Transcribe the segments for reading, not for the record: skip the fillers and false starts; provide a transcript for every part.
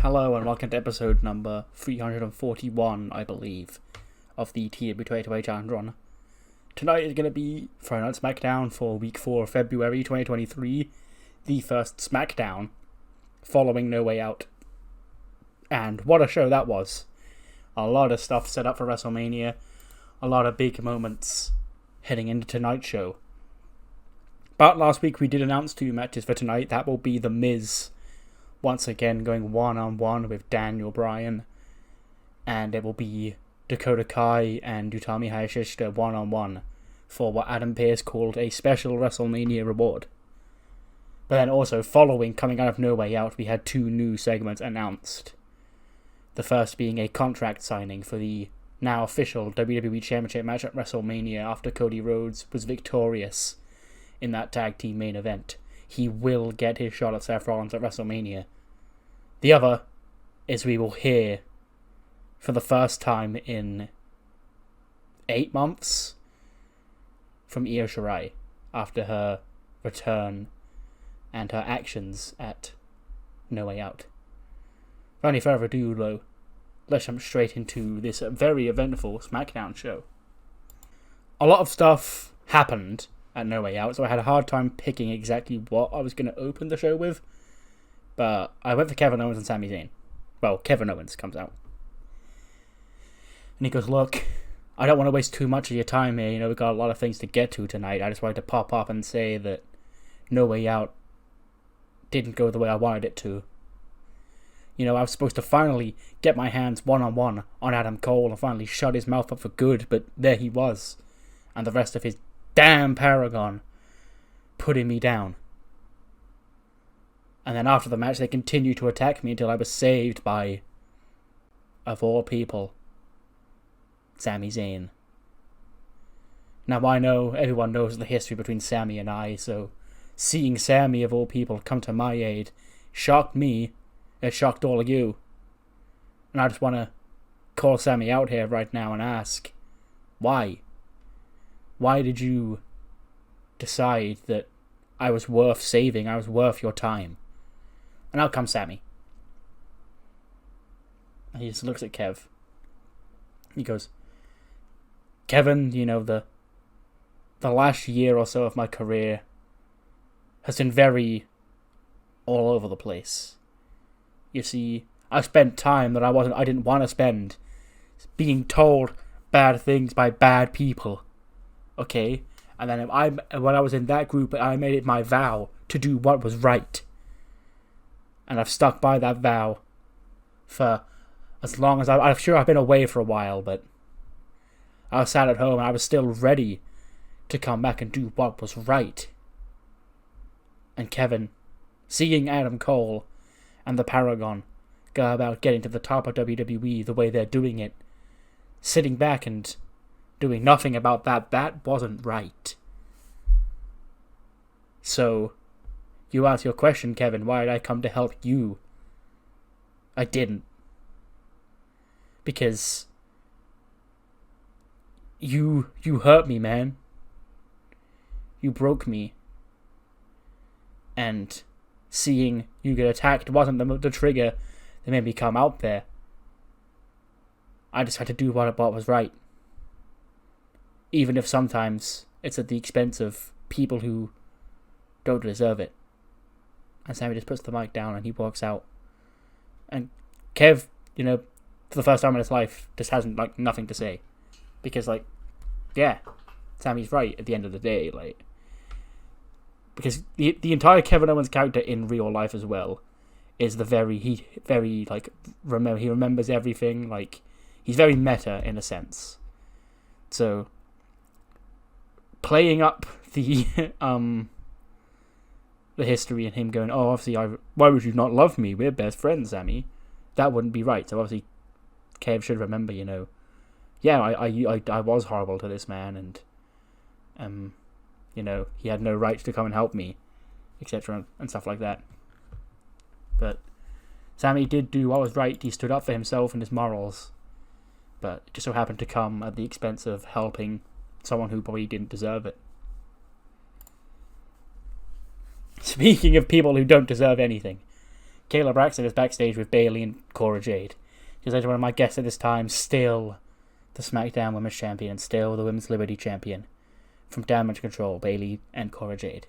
Hello and welcome to episode number 341, I believe, of the TEW 2020 Challenge Run. Tonight is going to be Friday Night SmackDown for week 4 of February 2023, the first SmackDown following No Way Out. And what a show that was. A lot of stuff set up for WrestleMania, a lot of big moments heading into tonight's show. But last week we did announce 2 matches for tonight. That will be The Miz once again going one-on-one with Daniel Bryan, and it will be Dakota Kai and Utami Hayashishita one-on-one for what Adam Pearce called a special WrestleMania reward. But then also, coming out of No Way Out, we had 2 new segments announced. The first being a contract signing for the now official WWE Championship match at WrestleMania after Cody Rhodes was victorious in that tag team main event. He will get his shot at Seth Rollins at WrestleMania. The other is we will hear, for the first time in 8 months, from Io Shirai after her return and her actions at No Way Out. Without any further ado, though, let's jump straight into this very eventful SmackDown show. A lot of stuff happened at No Way Out, so I had a hard time picking exactly what I was going to open the show with. But I went for Kevin Owens and Sami Zayn. Well, Kevin Owens comes out. And he goes, look, I don't want to waste too much of your time here. We've got a lot of things to get to tonight. I just wanted to pop up and say that No Way Out didn't go the way I wanted it to. I was supposed to finally get my hands one-on-one on Adam Cole and finally shut his mouth up for good, but there he was. And the rest of his damn Paragon putting me down. And then after the match, they continued to attack me until I was saved by, of all people, Sami Zayn. Now I know everyone knows the history between Sami and I, so seeing Sami, of all people, come to my aid shocked me. It shocked all of you. And I just want to call Sami out here right now and ask, why? Why did you decide that I was worth saving, I was worth your time? And out comes Sami. And he just looks at Kev. He goes, Kevin, the last year or so of my career has been very all over the place. You see, I spent time that I didn't want to spend being told bad things by bad people. Okay? And then when I was in that group, I made it my vow to do what was right. And I've stuck by that vow for as long as I'm sure I've been away for a while, but I was sat at home and I was still ready to come back and do what was right. And Kevin, seeing Adam Cole and the Paragon go about getting to the top of WWE the way they're doing it, sitting back and doing nothing about that wasn't right. So, you asked your question, Kevin, why did I come to help you? I didn't. Because you hurt me, man. You broke me. And seeing you get attacked wasn't the trigger that made me come out there. I just had to do what was right. Even if sometimes it's at the expense of people who don't deserve it. And Sami just puts the mic down and he walks out. And Kev, for the first time in his life, just has nothing to say. Because, yeah, Sami's right at the end of the day, because the entire Kevin Owens character in real life as well is he remembers everything, he's very meta in a sense. So playing up the the history and him going, oh, obviously, why would you not love me? We're best friends, Sami. That wouldn't be right. So obviously, Kev should remember, yeah, I was horrible to this man, and he had no right to come and help me, etc. and stuff like that. But Sami did do what was right. He stood up for himself and his morals, but it just so happened to come at the expense of helping someone who probably didn't deserve it. Speaking of people who don't deserve anything, Kayla Braxton is backstage with Bayley and Cora Jade. She's like one of my guests at this time, still the SmackDown Women's Champion, and still the Women's Liberty Champion. From Damage Control, Bayley and Cora Jade.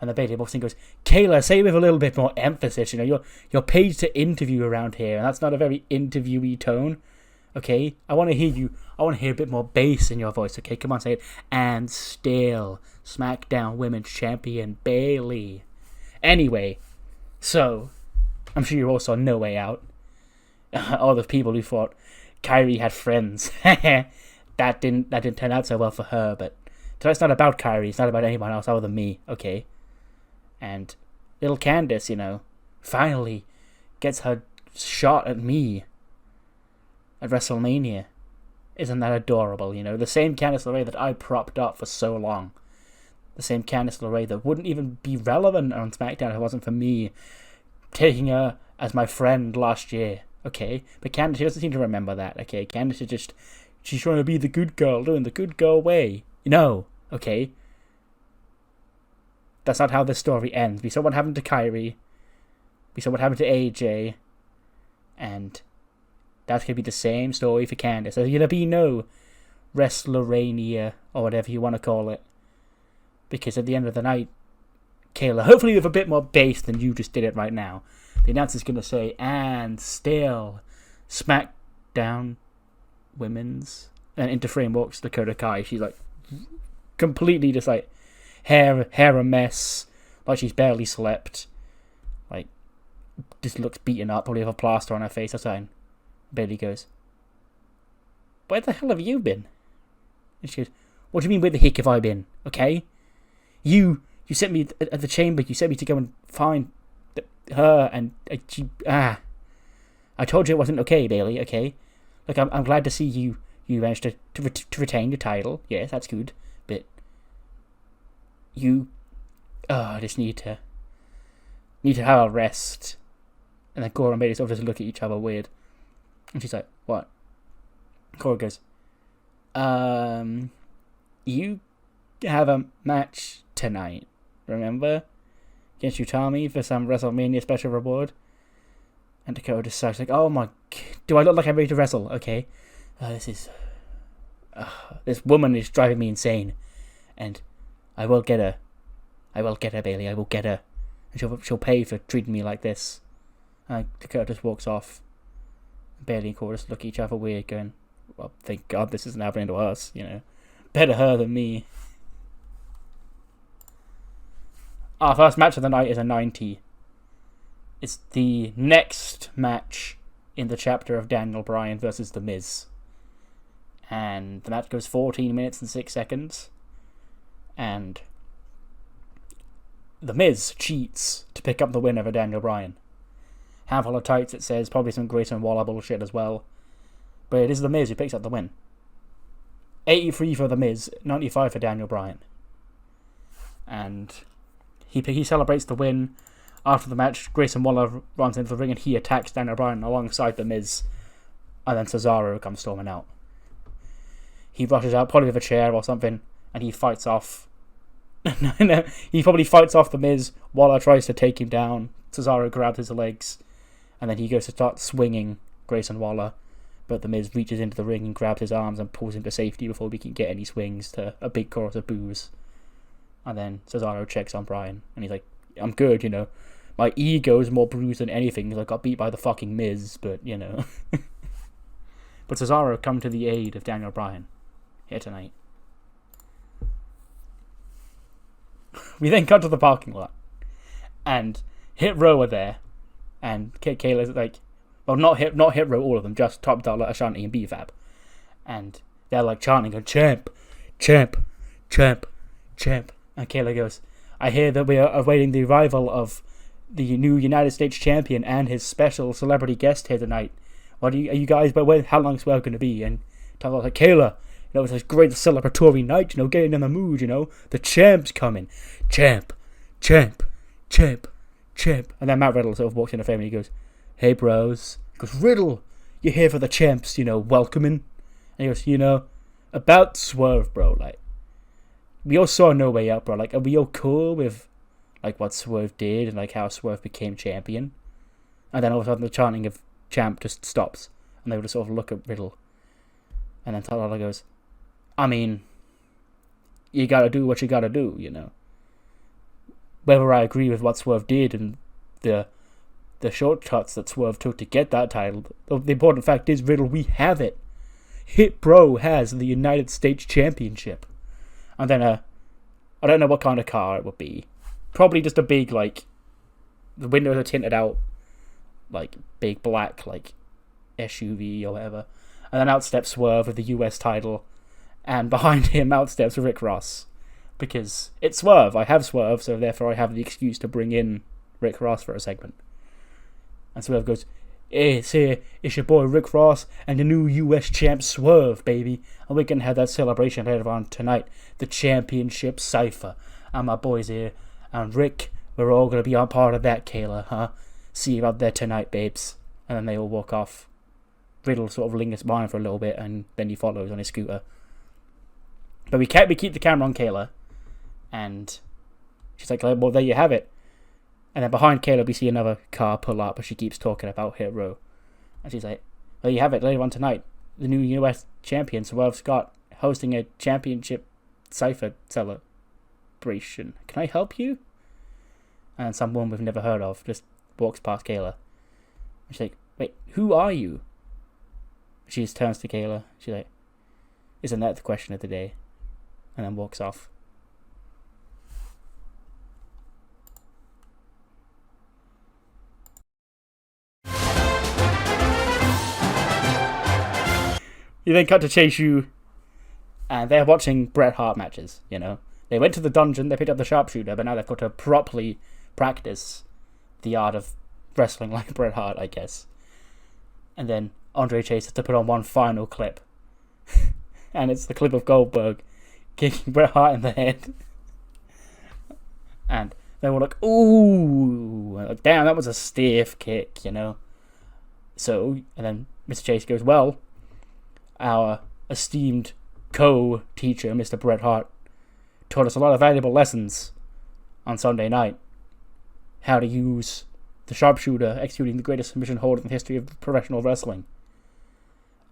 And the Bayley boxing goes, Kayla, say it with a little bit more emphasis, you know, you're paid to interview around here, and that's not a very interviewee tone. Okay? I want to hear a bit more bass in your voice, okay? Come on, say it. And still, SmackDown Women's Champion, Bayley. Anyway, so, I'm sure you all saw No Way Out. All the people who thought Kyrie had friends. that didn't turn out so well for her, but tonight's not about Kyrie, it's not about anyone else other than me, okay? And little Candice, you know, finally gets her shot at me at WrestleMania. Isn't that adorable, you know? The same Candice LeRae that I propped up for so long. The same Candice LeRae that wouldn't even be relevant on SmackDown if it wasn't for me taking her as my friend last year, okay? But Candice, she doesn't seem to remember that, okay? Candice is just, she's trying to be the good girl, doing the good girl way. No, okay? That's not how this story ends. We saw what happened to Kyrie. We saw what happened to AJ. And that's going to be the same story for Candice. There's going to be no WrestleMania, or whatever you want to call it. Because at the end of the night, Kayla, hopefully with a bit more bass than you just did it right now, the announcer's going to say, and still, SmackDown Women's. And into frame walks Dakota Kai. She's like, completely just like, hair a mess, like she's barely slept, like, just looks beaten up, probably have a plaster on her face or something. Bayley goes, where the hell have you been? And she goes, what do you mean, where the heck have I been? Okay? You sent me at the chamber, you sent me to go and find her, and I told you it wasn't okay, Bayley, okay? Look, I'm glad to see you managed to retain your title. Yes, that's good, but I just need to have a rest. And then Cora and Bayley sort of just look at each other weird. And she's like, what? Cora goes, you have a match tonight, remember? Against Utami for some WrestleMania special reward. And Dakota decides, like, oh my, do I look like I'm ready to wrestle? Okay. This woman is driving me insane. And I will get her. I will get her, Bayley. I will get her. And she'll pay for treating me like this. Dakota just walks off. Bayley and Cora just look at each other weird, going, well, thank God this isn't happening to us, you know. Better her than me. Our first match of the night is a 90. It's the next match in the chapter of Daniel Bryan versus The Miz. And the match goes 14 minutes and 6 seconds. And The Miz cheats to pick up the win over Daniel Bryan. Handful of tights, it says, probably some Grayson Waller bullshit as well. But it is The Miz who picks up the win. 83 for The Miz, 95 for Daniel Bryan. And he celebrates the win. After the match, Grayson Waller runs into the ring and he attacks Daniel Bryan alongside The Miz. And then Cesaro comes storming out. He rushes out, probably with a chair or something, and he fights off. He probably fights off The Miz. Waller tries to take him down. Cesaro grabs his legs, and then he goes to start swinging Grayson Waller. But The Miz reaches into the ring and grabs his arms and pulls him to safety before we can get any swings, to a big chorus of boos. And then Cesaro checks on Bryan, and he's like, I'm good, you know. My ego is more bruised than anything because I got beat by the fucking Miz, but, you know. But Cesaro come to the aid of Daniel Bryan here tonight. We then cut to the parking lot, and Hit Row are there, and Kayla's like, well, not Hit Row, all of them, just Top Dollar, Ashanti, and B-Fab. And they're like chanting, champ, champ, champ, champ. And Kayla goes, I hear that we are awaiting the arrival of the new United States champion and his special celebrity guest here tonight. What are you guys, but how long's well going to be? And Tom was like, Kayla, you know, it's a great celebratory night, you know, getting in the mood, you know, the champ's coming. Champ, champ, champ, champ. And then Matt Riddle sort of walks in the frame and he goes, hey bros. He goes, Riddle, you're here for the champs, you know, welcoming. And he goes, you know, about Swerve, bro, like, we all saw No Way Out, bro. Like, are we all cool with, like, what Swerve did and, like, how Swerve became champion? And then all of a sudden the chanting of champ just stops. And they would just sort of look at Riddle. And then Tozawa goes, I mean, you gotta do what you gotta do, you know. Whether I agree with what Swerve did and the shortcuts that Swerve took to get that title, the important fact is, Riddle, we have it. Hit Bro has the United States Championship. And then I don't know what kind of car it would be. Probably just a big, like, the windows are tinted out, like, big black, like, SUV or whatever. And then out steps Swerve with the US title. And behind him out steps Rick Ross. Because it's Swerve. I have Swerve, so therefore I have the excuse to bring in Rick Ross for a segment. And Swerve goes, hey, it's your boy Rick Ross and the new US champ Swerve, baby. And we can have that celebration later on tonight. The championship cipher. And my boys here. And Rick, we're all going to be on part of that, Kayla, huh? See you out there tonight, babes. And then they all walk off. Riddle sort of lingers behind for a little bit, and then he follows on his scooter. But we keep the camera on Kayla. And she's like, well, there you have it. And then behind Kayla, we see another car pull up, but she keeps talking about Hit Row. And she's like, well, you have it later on tonight. The new US champion, Swerve Scott, hosting a championship cipher celebration. Can I help you? And someone we've never heard of just walks past Kayla. And she's like, wait, who are you? She just turns to Kayla. She's like, isn't that the question of the day? And then walks off. You then cut to Chase U, and they're watching Bret Hart matches, you know. They went to the dungeon, they picked up the sharpshooter, but now they've got to properly practice the art of wrestling like Bret Hart, I guess. And then Andre Chase has to put on one final clip. And it's the clip of Goldberg kicking Bret Hart in the head. And they were like, ooh, like, damn, that was a stiff kick, you know. So, and then Mr. Chase goes, well, our esteemed co-teacher, Mr. Bret Hart, taught us a lot of valuable lessons on Sunday night. How to use the sharpshooter executing the greatest submission hold in the history of professional wrestling.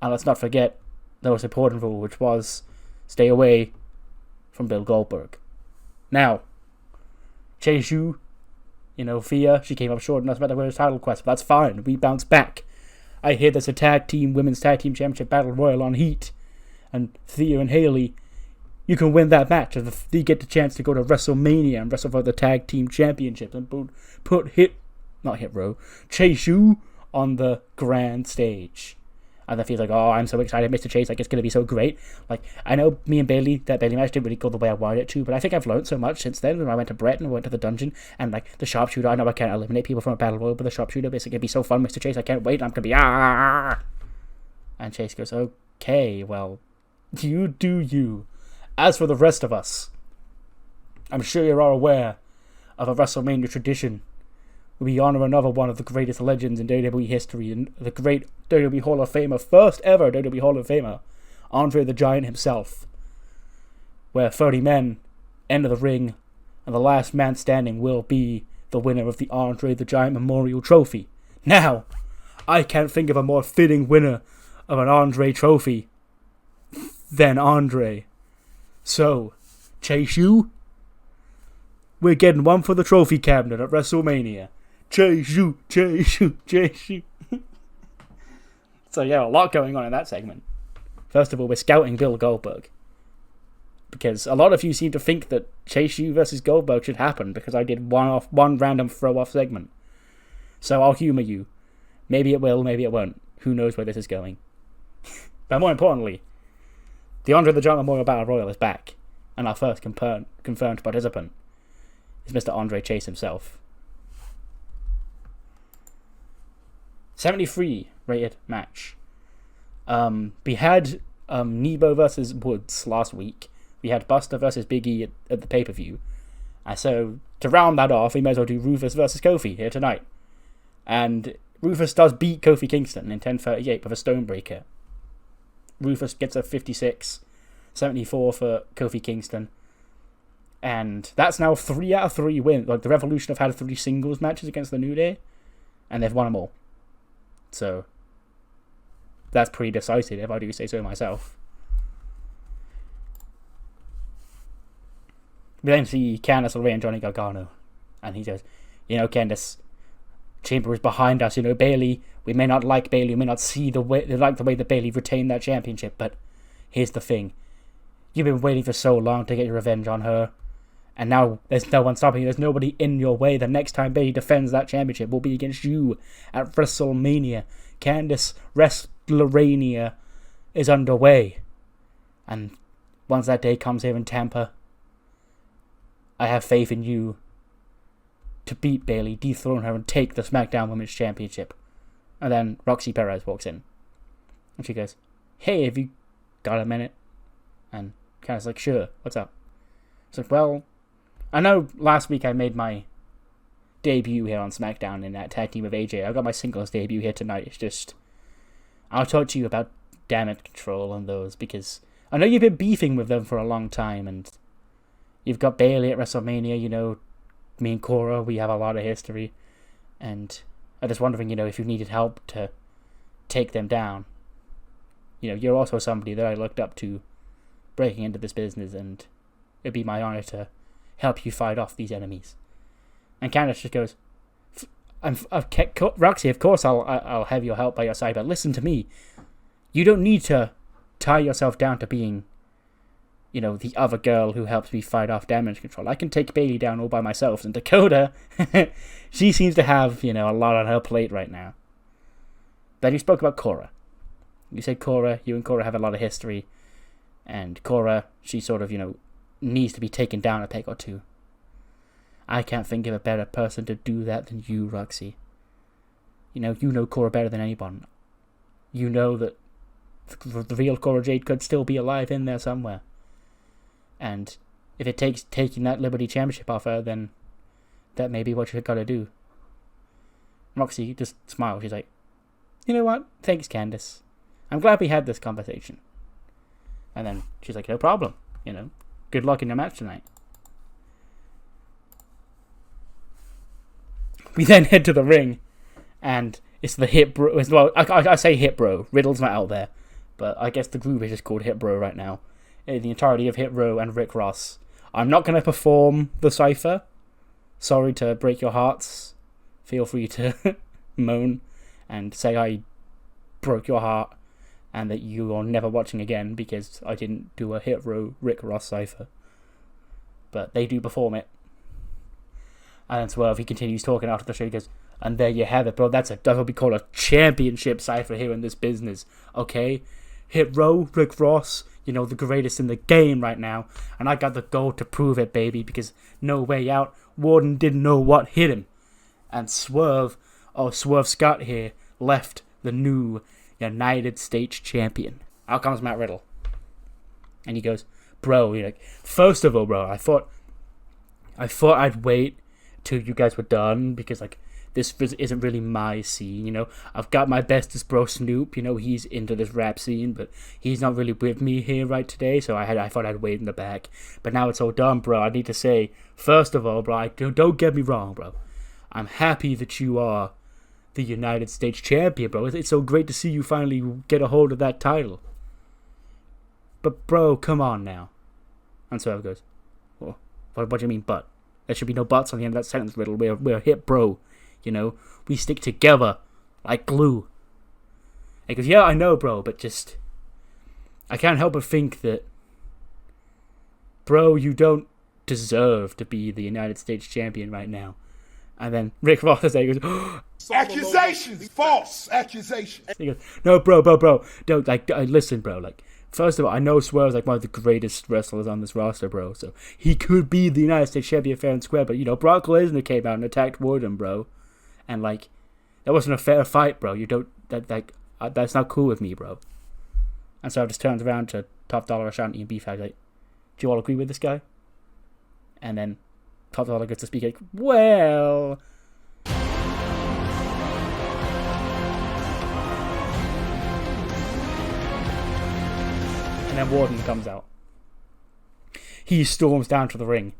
And let's not forget the most important rule, which was stay away from Bill Goldberg. Now, Chase U, you know, Fia, she came up short and that's about to win his title quest, but that's fine. We bounce back. I hear there's a women's tag team championship battle royal on Heat. And Thea and Haley, you can win that match if they get the chance to go to WrestleMania and wrestle for the tag team championships and put Chase U on the grand stage. And then feels like, oh, I'm so excited, Mr. Chase, like, it's going to be so great. Like, I know me and Bayley, that Bayley match didn't really go the way I wanted it to, but I think I've learned so much since then when I went to Brett and went to the dungeon, and, like, the sharpshooter, I know I can't eliminate people from a battle royal, but the sharpshooter, basically, it'd be so fun, Mr. Chase, I can't wait, I'm going to be, ah! And Chase goes, okay, well, you do you. As for the rest of us, I'm sure you're all aware of a WrestleMania tradition. We honor another one of the greatest legends in WWE history, and the great WWE Hall of Famer, first ever WWE Hall of Famer, Andre the Giant himself. Where 30 men enter the ring, and the last man standing will be the winner of the Andre the Giant Memorial Trophy. Now, I can't think of a more fitting winner of an Andre Trophy than Andre. So, Chase U, we're getting one for the trophy cabinet at WrestleMania. Chase U, Chase U, Chase U. So yeah, a lot going on in that segment. First of all, we're scouting Bill Goldberg. Because a lot of you seem to think that Chase U versus Goldberg should happen because I did one random throw-off segment. So I'll humour you. Maybe it will, maybe it won't. Who knows where this is going. But more importantly, the Andre the Giant Memorial Battle Royal is back. And our first confirmed participant is Mr. Andre Chase himself. 73 rated match. We had Nebo versus Woods last week. We had Buster versus Big E at the pay-per-view. And so, to round that off, we may as well do Rufus versus Kofi here tonight. And Rufus does beat Kofi Kingston in 10:38 with a Stonebreaker. Rufus gets a 56, 74 for Kofi Kingston. And that's now 3 out of 3 wins. Like, the Revolution have had 3 singles matches against the New Day. and they've won them all. So that's pretty decisive, if I do say so myself. We then see Candice LeRae and Johnny Gargano, and he says, Candice, Chamber is behind us. Bayley, we may not like Bayley, we may not see the way that Bayley retained that championship, but here's the thing. You've been waiting for so long to get your revenge on her, and now there's no one stopping you. There's nobody in your way. The next time Bayley defends that championship will be against you at WrestleMania. Candice WrestleRania is underway, and once that day comes here in Tampa, I have faith in you to beat Bayley, dethrone her, and take the SmackDown Women's Championship. And then Roxy Perez walks in, and she goes, "Hey, have you got a minute?" And Candice's like, "Sure, what's up?" It's like, "Well, I know last week I made my debut here on SmackDown in that tag team with AJ. I got my singles debut here tonight. It's just, I'll talk to you about Damage Control and those, because I know you've been beefing with them for a long time, and you've got Bayley at WrestleMania, me and Cora, we have a lot of history, and I'm just wondering, if you needed help to take them down. You're also somebody that I looked up to breaking into this business, and it'd be my honor to help you fight off these enemies." And Candice just goes, "Roxy, of course I'll have your help by your side, but listen to me. You don't need to tie yourself down to being, the other girl who helps me fight off Damage Control. I can take Bayley down all by myself. And Dakota, she seems to have, a lot on her plate right now." Then you spoke about Cora. You said you and Cora have a lot of history. And Cora, she sort of, needs to be taken down a peg or two. I can't think of a better person to do that than you, Roxy. You know Cora better than anyone. You know that the real Cora Jade could still be alive in there somewhere. And if it takes taking that Liberty Championship off her, then that may be what you've got to do. Roxy just smiles. She's like, "You know what? Thanks, Candice. I'm glad we had this conversation." And then she's like, "No problem. Good luck in your match tonight." We then head to the ring, and it's the Hit Bro. Well, I say Hit Bro. Riddle's not out there, but I guess the group is just called Hit Bro right now. The entirety of Hit Row and Rick Ross. I'm not going to perform the cipher. Sorry to break your hearts. Feel free to moan and say I broke your heart and that you are never watching again because I didn't do a Hit Row Rick Ross cipher. But they do perform it. And then Swerve, he continues talking after the show. He goes, "And there you have it, bro. That's what we call a championship cipher here in this business. Okay? Hit Row, Rick Ross, the greatest in the game right now. And I got the gold to prove it, baby, because No Way Out, Warden didn't know what hit him. And Swerve Scott here, left the new United States champion." Out comes Matt Riddle. And he goes, "Bro, first of all, bro, I thought I'd wait till you guys were done, because, this isn't really my scene, I've got my bestest bro Snoop, he's into this rap scene, but he's not really with me here right today, so I thought I'd wait in the back. But now it's all done, bro. I need to say, first of all, bro, don't get me wrong, bro. I'm happy that you are the United States champion, bro. It's so great to see you finally get a hold of that title. But, bro, come on now." And Swerve goes, "Well, what do you mean, but? There should be no buts on the end of that sentence, Riddle. We're a Hit Bro. We stick together like glue." He goes, "Yeah, I know, bro, but just, I can't help but think that, bro, you don't deserve to be the United States champion right now." And then Rick Ross is there, he goes, "Accusations! False accusations!" He goes, "No, bro, don't, listen, bro, first of all, I know Swerve's one of the greatest wrestlers on this roster, bro, so he could be the United States champion fair and square, but, Brock Lesnar came out and attacked Warden, bro, and, that wasn't a fair fight, bro. That's not cool with me, bro." And so I just turns around to Top Dollar, Shanky, and Beefheart, do you all agree with this guy? And then Top Dollar gets to speak, well... And then Warden comes out. He storms down to the ring,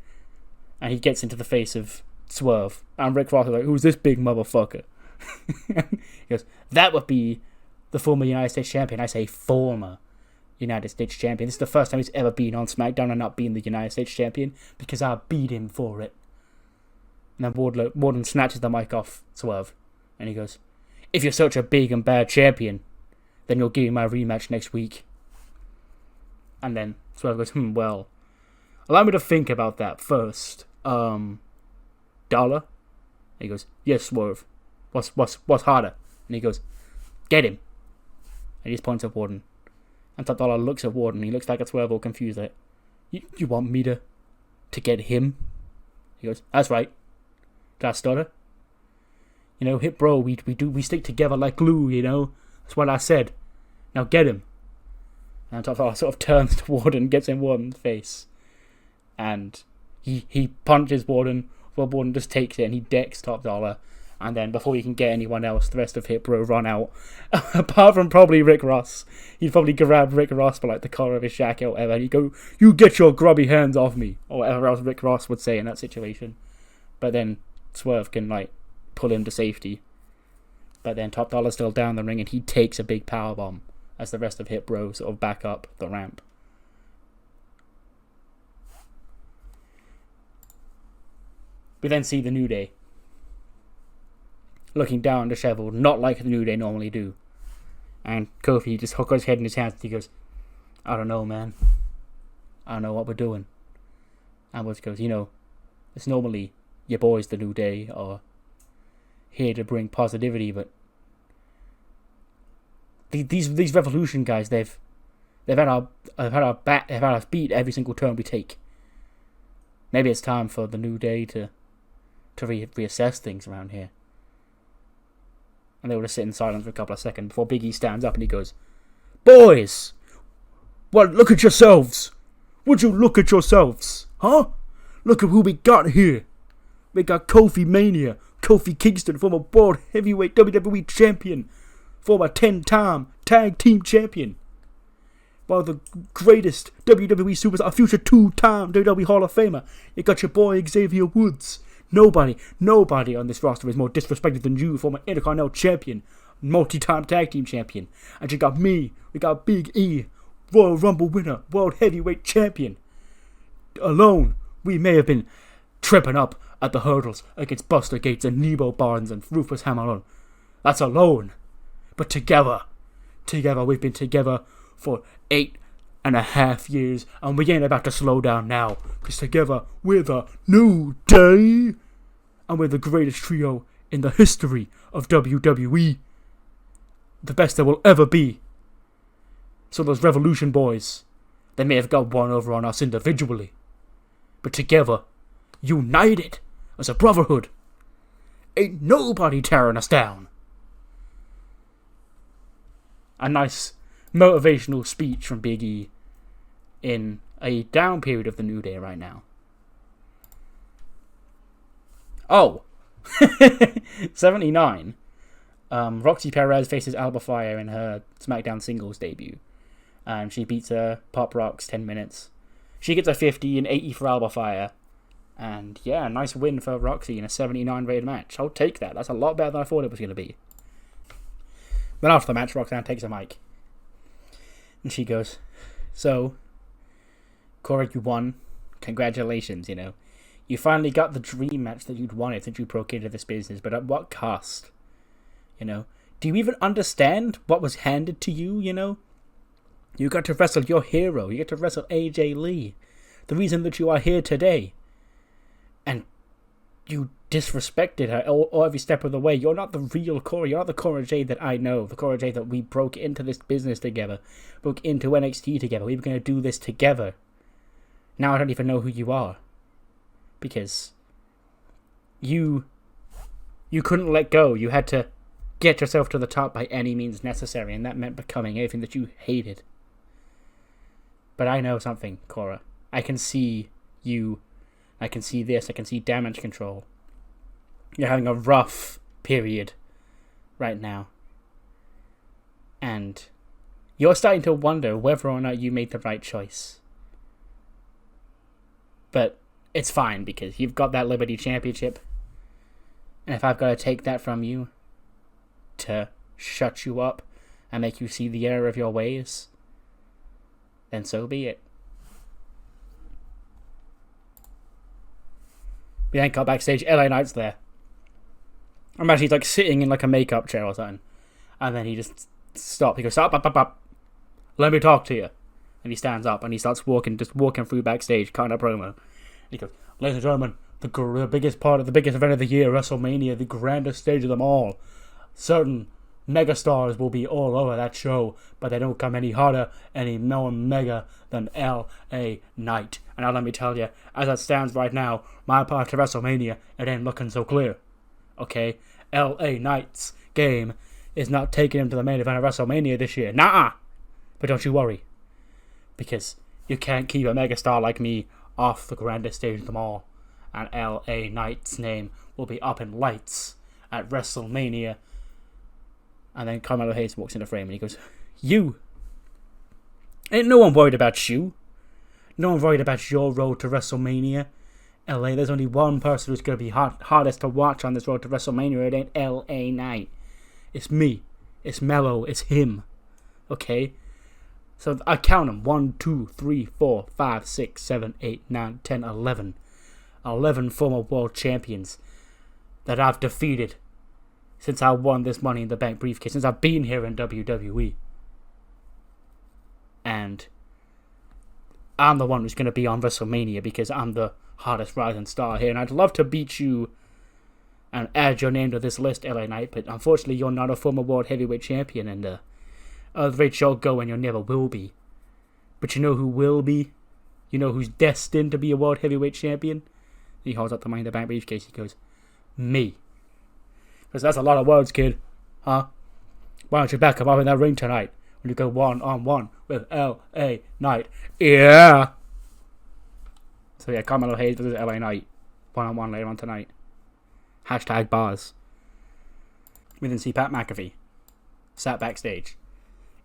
and he gets into the face of Swerve. And Rick Ross is like, "Who's this big motherfucker?" He goes, that would be the former United States champion. I say former United States champion. This is the first time he's ever been on SmackDown and not being the United States champion, because I beat him for it. And then Wardlow snatches the mic off Swerve, and he goes, if you're such a big and bad champion, then you'll give me my rematch next week. And then Swerve goes, well, allow me to think about that first. Dollar? And he goes, yes, Swerve. What's harder? And he goes, get him. And he just points at Warden. And Top Dollar looks at Warden. He looks back at Swerve all confused. Like, you want me to get him? He goes, that's right. Did I stutter? You know, Hit Bro, we stick together like glue, you know? That's what I said. Now get him. And Top Dollar sort of turns to Warden, gets in Warden's face. And he punches Warden. Well, Warden just takes it and he decks Top Dollar. And then before he can get anyone else, the rest of Hit Bro run out. Apart from probably Rick Ross. He'd probably grab Rick Ross by like the collar of his jacket or whatever. And he'd go, you get your grubby hands off me. Or whatever else Rick Ross would say in that situation. But then Swerve can like pull him to safety. But then Top Dollar's still down the ring and he takes a big powerbomb as the rest of Hit Bro sort of back up the ramp. We then see the New Day looking down, disheveled, not like the New Day normally do. And Kofi just hooks his head in his hands and he goes, I don't know, man. I don't know what we're doing. And Woods goes, you know, it's normally your boys, the New Day, are here to bring positivity, but these Revolution guys, they've had us beat every single turn we take. Maybe it's time for the New Day to reassess things around here. And they would just sit in silence for a couple of seconds before Big E stands up and he goes, boys! Well, look at yourselves! Would you look at yourselves? Huh? Look at who we got here! We got Kofi Mania, Kofi Kingston, former World Heavyweight WWE Champion, former 10-time Tag Team Champion, one of the greatest WWE superstars, a future 2-time WWE Hall of Famer. You got your boy Xavier Woods. Nobody on this roster is more disrespected than you, former Intercontinental Champion, multi-time Tag Team Champion. And you got me, we got Big E, Royal Rumble winner, World Heavyweight Champion. Alone, we may have been tripping up at the hurdles against Buster Gates and Nebo Barnes and Rufus Hamilton. That's alone. But together, we've been together for 8.5 years, and we ain't about to slow down now, because together we're the New Day, and we're the greatest trio in the history of WWE, the best there will ever be. So those Revolution boys, they may have got one over on us individually, but together, united as a brotherhood, ain't nobody tearing us down. A nice motivational speech from Big E in a down period of the New Day right now. Oh, 79. Roxy Perez faces Alba Fire in her SmackDown singles debut. She beats Pop Rocks 10 minutes. She gets a 50 and 80 for Alba Fire. And yeah, nice win for Roxy in a 79 rated match. I'll take that. That's a lot better than I thought it was going to be. Then after the match, Roxanne takes a mic. And she goes, so, Cora, you won. Congratulations, you know. You finally got the dream match that you'd wanted since you broke into this business, but at what cost? You know, do you even understand what was handed to you, you know? You got to wrestle your hero. You get to wrestle AJ Lee. The reason that you are here today. And you disrespected her all every step of the way. You're not the real Cora. You're not the Cora Jade that I know. The Cora Jade that we broke into this business together. Broke into NXT together. We were going to do this together. Now I don't even know who you are. Because you couldn't let go. You had to get yourself to the top by any means necessary. And that meant becoming everything that you hated. But I know something, Cora. I can see you. I can see this. I can see damage control. You're having a rough period right now. And you're starting to wonder whether or not you made the right choice. But it's fine because you've got that Liberty Championship. And if I've got to take that from you, to shut you up and make you see the error of your ways, then so be it. We then got backstage. LA Knight's there. I'm actually like sitting in like a makeup chair or something, and then he just stops. He goes, up. Let me talk to you. And he stands up and he starts walking through backstage, cutting a promo. And he goes, ladies and gentlemen, the biggest event of the year, WrestleMania, the grandest stage of them all. Certain megastars will be all over that show, but they don't come any harder, any more mega than LA Knight. And now let me tell you, as it stands right now, my part to WrestleMania, it ain't looking so clear. Okay? LA Knight's game is not taking him to the main event of WrestleMania this year. Nah! But don't you worry. Because you can't keep a megastar like me off the grandest stage of them all. And LA Knight's name will be up in lights at WrestleMania. And then Carmelo Hayes walks in the frame and he goes, you! Ain't no one worried about you. No one worried about your road to WrestleMania. LA, there's only one person who's going to be hardest to watch on this road to WrestleMania. It ain't LA Knight. It's me. It's Mello. It's him. Okay? So I count them. 1, 2, 3, 4, 5, 6, 7, 8, 9, 10, 11. 11 former world champions that I've defeated since I won this Money in the Bank briefcase, since I've been here in WWE. And I'm the one who's going to be on WrestleMania because I'm the hottest rising star here. And I'd love to beat you and add your name to this list, LA Knight, but unfortunately you're not a former world heavyweight champion, and the rate you'll go and you never will be. But you know who will be? You know who's destined to be a world heavyweight champion? He holds up the Money in the Bank briefcase. He goes, me. Because that's a lot of words, kid. Huh? Why don't you back up in that ring tonight when you go one-on-one with LA Knight? Yeah! So yeah, Carmelo Hayes versus LA Knight. One-on-one later on tonight. Hashtag bars. We then see Pat McAfee sat backstage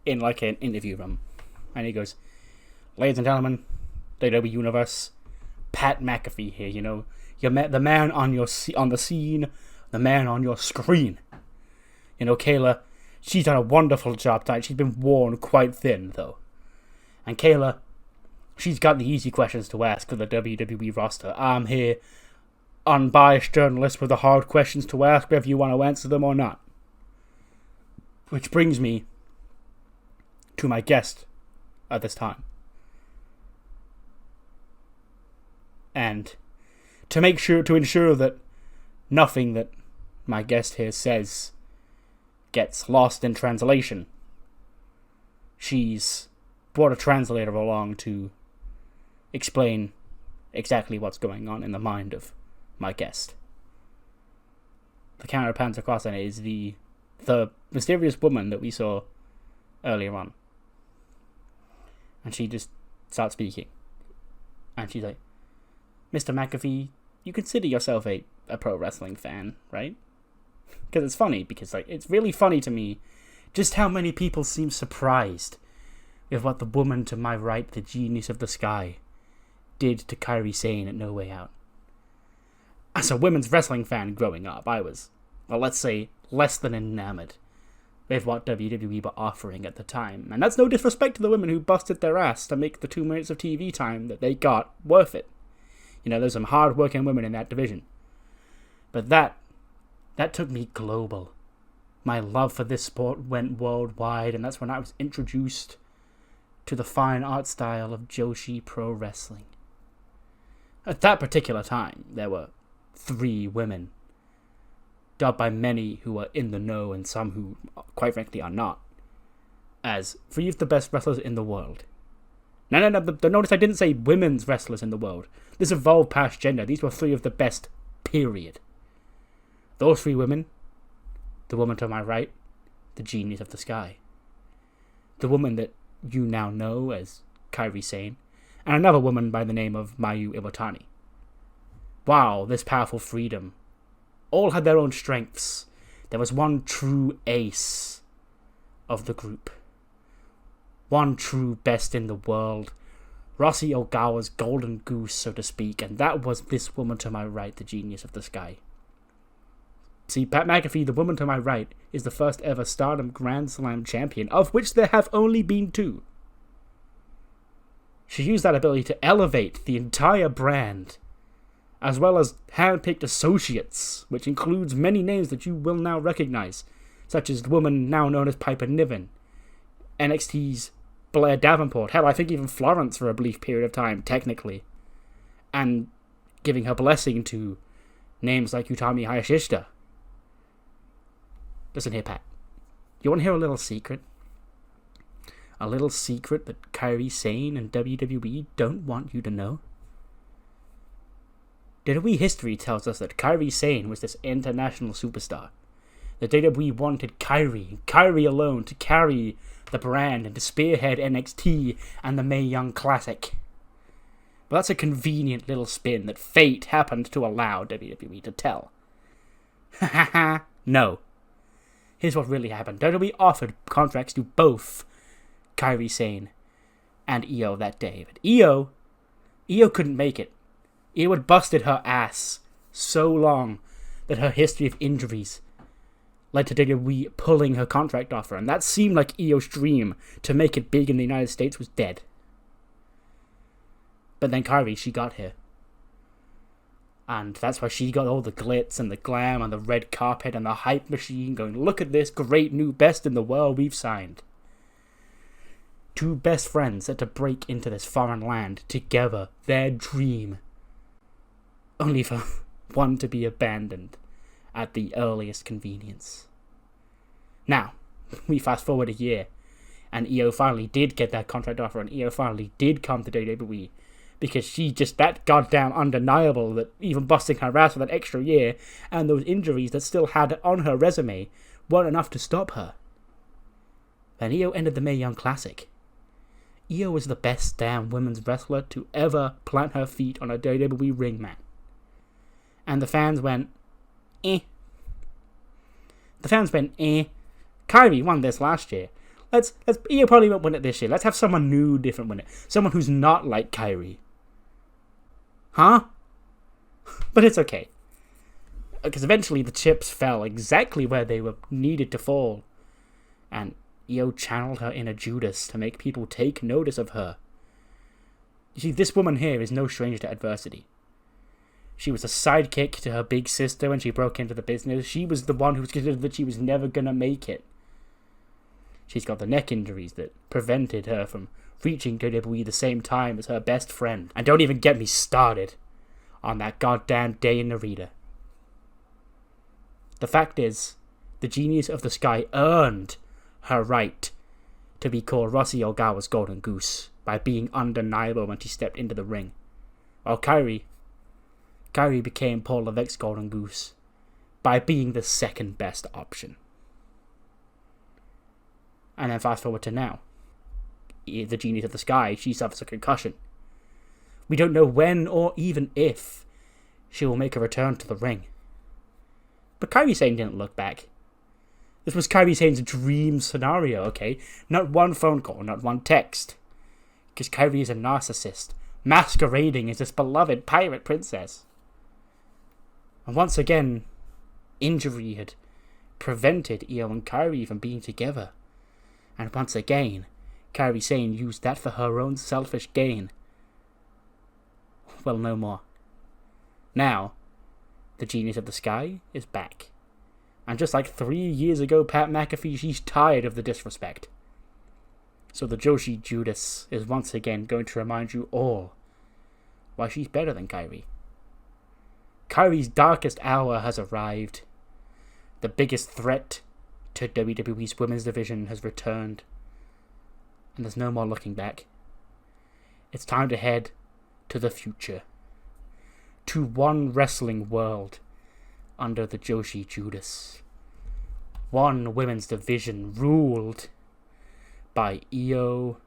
in like an interview room. And he goes, ladies and gentlemen, WWE Universe, Pat McAfee here, you know. You met the man on the scene, the man on your screen. You know, Kayla, she's done a wonderful job tonight. She's been worn quite thin, though. And Kayla, she's got the easy questions to ask for the WWE roster. I'm here, unbiased journalist with the hard questions to ask, whether you want to answer them or not. Which brings me to my guest at this time. And to ensure that nothing that my guest here says gets lost in translation, she's brought a translator along to explain exactly what's going on in the mind of my guest. The camera pans across and it is the mysterious woman that we saw earlier on. And she just starts speaking. And she's like, Mr. McAfee, you consider yourself a pro wrestling fan, right? Because it's funny, because like it's really funny to me just how many people seem surprised with what the woman to my right, the genius of the sky, did to Kairi Sane at No Way Out. As a women's wrestling fan growing up, I was, well, let's say, less than enamored with what WWE were offering at the time. And that's no disrespect to the women who busted their ass to make the 2 minutes of TV time that they got worth it. You know, there's some hard-working women in that division. But that took me global. My love for this sport went worldwide, and that's when I was introduced to the fine art style of Joshi Pro Wrestling. At that particular time, there were 3 women, dubbed by many who are in the know and some who, quite frankly, are not, as 3 of the best wrestlers in the world. No, notice I didn't say women's wrestlers in the world. This evolved past gender. These were 3 of the best, period. Those 3 women, the woman to my right, the genius of the sky. The woman that you now know as Kairi Sane, and another woman by the name of Mayu Iwatani. Wow, this powerful freedom. All had their own strengths. There was one true ace of the group. One true best in the world. Rossi Ogawa's golden goose, so to speak, and that was this woman to my right, the genius of the sky. See, Pat McAfee, the woman to my right, is the first ever Stardom Grand Slam champion, of which there have only been 2. She used that ability to elevate the entire brand, as well as hand-picked associates, which includes many names that you will now recognize, such as the woman now known as Piper Niven, NXT's Blair Davenport, hell, I think even Florence for a brief period of time, technically, and giving her blessing to names like Utami Hayashishita. Listen here, Pat. You want to hear a little secret? A little secret that Kairi Sane and WWE don't want you to know? WWE history tells us that Kairi Sane was this international superstar. The WWE wanted Kairi alone, to carry the brand and to spearhead NXT and the Mae Young Classic. But that's a convenient little spin that fate happened to allow WWE to tell. Ha ha ha, no. Here's what really happened. WWE offered contracts to both Kairi Sane and Io that day. But Io couldn't make it. Io had busted her ass so long that her history of injuries led to WWE pulling her contract offer. And that seemed like Io's dream to make it big in the United States was dead. But then Kairi, she got here. And that's why she got all the glitz and the glam and the red carpet and the hype machine going, look at this great new best in the world we've signed. 2 best friends had to break into this foreign land together, their dream. Only for one to be abandoned at the earliest convenience. Now, we fast forward a year, and Io finally did get that contract offer, and Io finally did come to WWE. Because she just that goddamn undeniable that even busting her ass for that extra year and those injuries that still had on her resume weren't enough to stop her. Then Io entered the Mae Young Classic. Io was the best damn women's wrestler to ever plant her feet on a WWE ring mat. And the fans went, eh. The fans went, eh. Kairi won this last year. Let's Io probably won't win it this year. Let's have someone new, different win it. Someone who's not like Kairi. Huh? But it's okay. Because eventually the chips fell exactly where they were needed to fall. And Io channeled her inner Judas to make people take notice of her. You see, this woman here is no stranger to adversity. She was a sidekick to her big sister when she broke into the business. She was the one who was considered that she was never gonna make it. She's got the neck injuries that prevented her from reaching WWE the same time as her best friend. And don't even get me started on that goddamn day in Narita. The fact is, the Genius of the Sky earned her right to be called Rossy Ogawa's Golden Goose by being undeniable when she stepped into the ring. While Kairi became Paul Levesque's Golden Goose by being the second best option. And then fast forward to now. The Genius of the Sky, she suffers a concussion. We don't know when or even if she will make a return to the ring. But Kairi Sane didn't look back. This was Kairi Sane's dream scenario, okay? Not one phone call, not one text. Because Kairi is a narcissist, masquerading as this beloved pirate princess. And once again, injury had prevented Io and Kairi from being together. And once again, Kairi Sane used that for her own selfish gain. Well, no more. Now, the Genius of the Sky is back. And just like 3 years ago, Pat McAfee, she's tired of the disrespect. So the Joshi Judas is once again going to remind you all why she's better than Kairi. Kairi's darkest hour has arrived. The biggest threat to WWE's women's division has returned. And there's no more looking back. It's time to head to the future. To one wrestling world under the Joshi Judas. One women's division ruled by Io,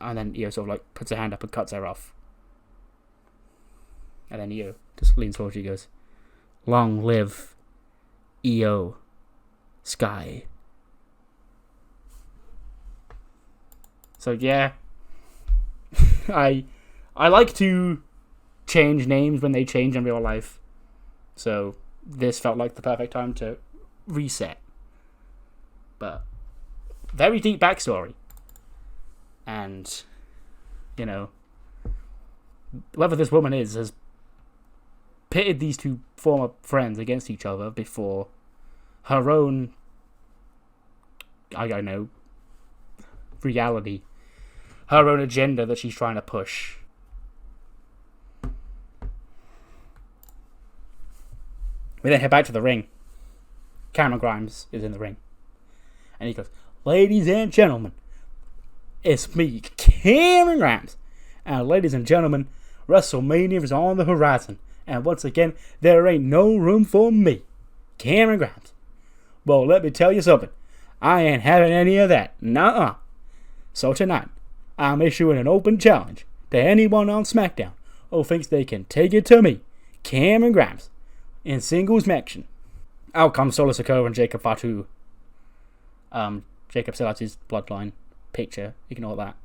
and then Io sort of like puts her hand up and cuts her off. And then Io just leans forward, she goes, "Long live Io Sky." So yeah, I like to change names when they change in real life. So this felt like the perfect time to reset. But very deep backstory. And, you know, whoever this woman is has pitted these two former friends against each other before her own, I don't know, reality. Her own agenda that she's trying to push. We then head back to the ring. Cameron Grimes is in the ring. And he goes, "Ladies and gentlemen, it's me, Cameron Grimes. And ladies and gentlemen, WrestleMania is on the horizon. And once again, there ain't no room for me, Cameron Grimes. Well, let me tell you something. I ain't having any of that. Nuh-uh. So tonight, I'm issuing an open challenge to anyone on SmackDown who thinks they can take it to me, Cameron Grimes, in singles match. Out comes Solo Sikoa and Jacob Fatu. Jacob still has his bloodline picture. Ignore that.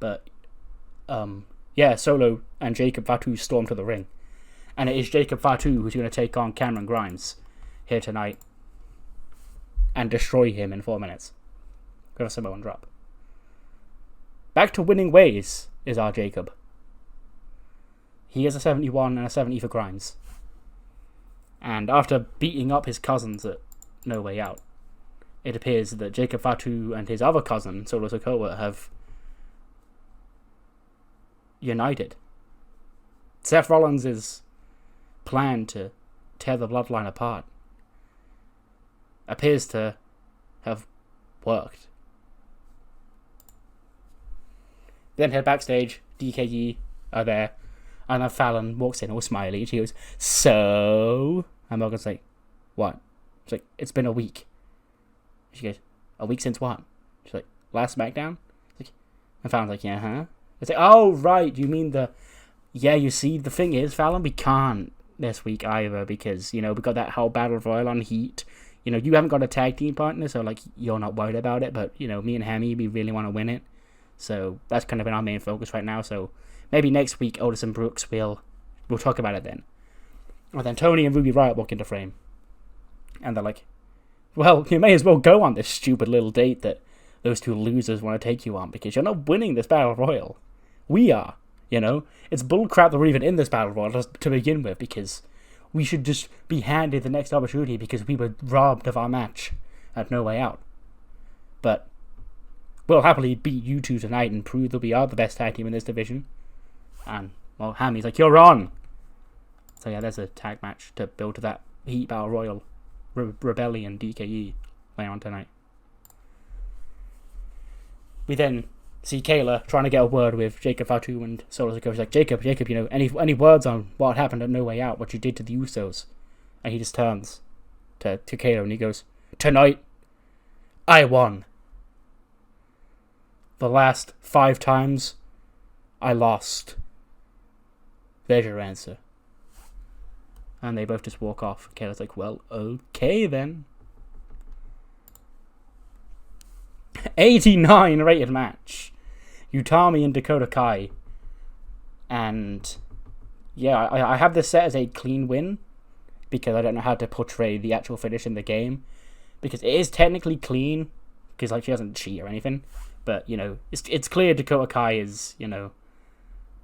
But, yeah, Solo and Jacob Fatu storm to the ring. And it is Jacob Fatu who's going to take on Cameron Grimes here tonight and destroy him in 4 minutes with a Samoan drop. Back to winning ways is our Jacob. He has a 71 and a 70 for Grimes. And after beating up his cousins at No Way Out, it appears that Jacob Fatu and his other cousin, Solo Sikoa, have united. Seth Rollins' plan to tear the bloodline apart appears to have worked. Then head backstage, DKE are there, and then Fallon walks in all smiley, and she goes, "So?" And Morgan's like, "What?" She's like, "It's been a week." She goes, "A week since what?" She's like, "Last SmackDown?" Like, and Fallon's like, "Yeah, huh?" It's like, "Oh, right, you mean the..." Yeah, you see, the thing is, Fallon, we can't this week either, because, you know, we got that whole Battle Royal on Heat. You know, you haven't got a tag team partner, so, like, you're not worried about it, but, you know, me and Hammy, we really want to win it. So that's kind of been our main focus right now. So maybe next week, Otis and Brooks we'll talk about it then. And then Tony and Ruby Riott walk into frame, and they're like, "Well, you may as well go on this stupid little date that those two losers want to take you on, because you're not winning this Battle Royal. We are, you know? It's bullcrap that we're even in this Battle Royal to begin with, because we should just be handed the next opportunity because we were robbed of our match at No Way Out. But we'll happily beat you two tonight and prove that we are the best tag team in this division." And, well, Hammy's like, "You're on!" So yeah, there's a tag match to build to that Heat Battle Royal. Rebellion DKE later on tonight. We then see Kayla trying to get a word with Jacob Fatu and Solo Sikoa. She's like, Jacob, you know, any words on what happened at No Way Out, what you did to the Usos?" And he just turns to Kayla and he goes, "Tonight, I won. The last 5 times, I lost. There's your answer." And they both just walk off. Kayla's like, "Well, okay then." 89 rated match. Utami and Dakota Kai. And yeah, I have this set as a clean win, because I don't know how to portray the actual finish in the game, because it is technically clean, because like she doesn't cheat or anything. But, you know, it's clear Dakota Kai is, you know,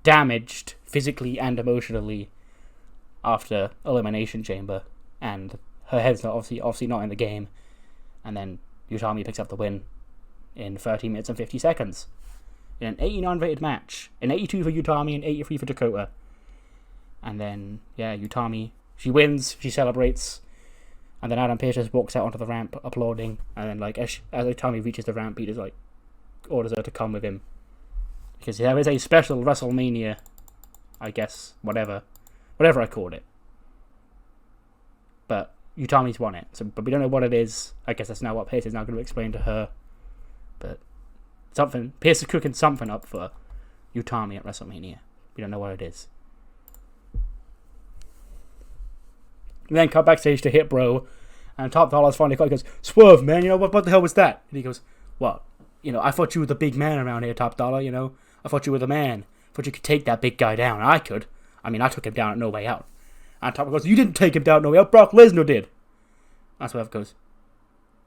damaged physically and emotionally after Elimination Chamber, and her head's not obviously not in the game. And then Utami picks up the win in 30 minutes and 50 seconds in an 89 rated match, an 82 for Utami and 83 for Dakota. And then, yeah, Utami, she wins, she celebrates, and then Adam Pearce just walks out onto the ramp applauding. And then, like, as Utami reaches the ramp, he just, like, orders her to come with him, because there is a special WrestleMania, I guess, whatever I called it. But Utami's won it, but we don't know what it is. I guess that's now what Pearce is now going to explain to her. But something, Pearce is cooking something up for Utami at WrestleMania. We don't know what it is. We then cut backstage to Hit Bro, and Top Dollar's finally got, he goes, "Swerve, man, you know, what the hell was that?" And he goes, "What? You know, I thought you were the big man around here, Top Dollar, you know? I thought you were the man. I thought you could take that big guy down. I could. I mean, I took him down at No Way Out." And Top goes, you didn't take him down, no way. Brock Lesnar did. And Swerve goes,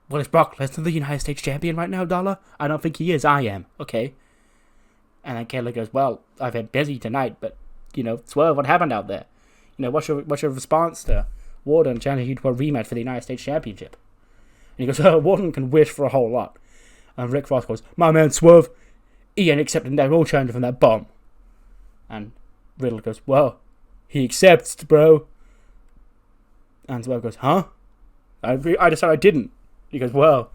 well, is Brock Lesnar the United States champion right now, Dollar? I don't think he is. I am. Okay. And then Kayla goes, well, I've been busy tonight, but, Swerve, what happened out there? What's your response to Warden challenging you to a rematch for the United States Championship? And he goes, Warden can wish for a whole lot. And Rick Ross goes, my man Swerve, he ain't accepting that role challenge from that bum. And Riddle goes, well, he accepts, bro. And Swerve goes, huh? I decided I didn't. He goes, well,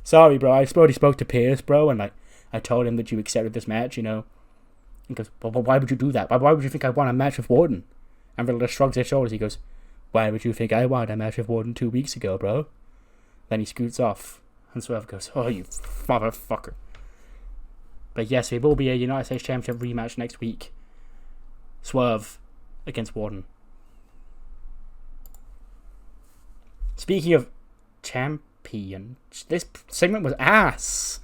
sorry, bro. I already spoke to Pierce, bro, and I told him that you accepted this match, He goes, well, why would you do that? Why would you think I want a match with Warden? And Riddle just shrugs his shoulders. He goes, why would you think I wanted a match with Warden 2 weeks ago, bro? Then he scoots off. And Swerve goes, oh, you motherfucker. But yes, there will be a United States Championship rematch next week. Swerve against Warden. Speaking of champion, this segment was ass.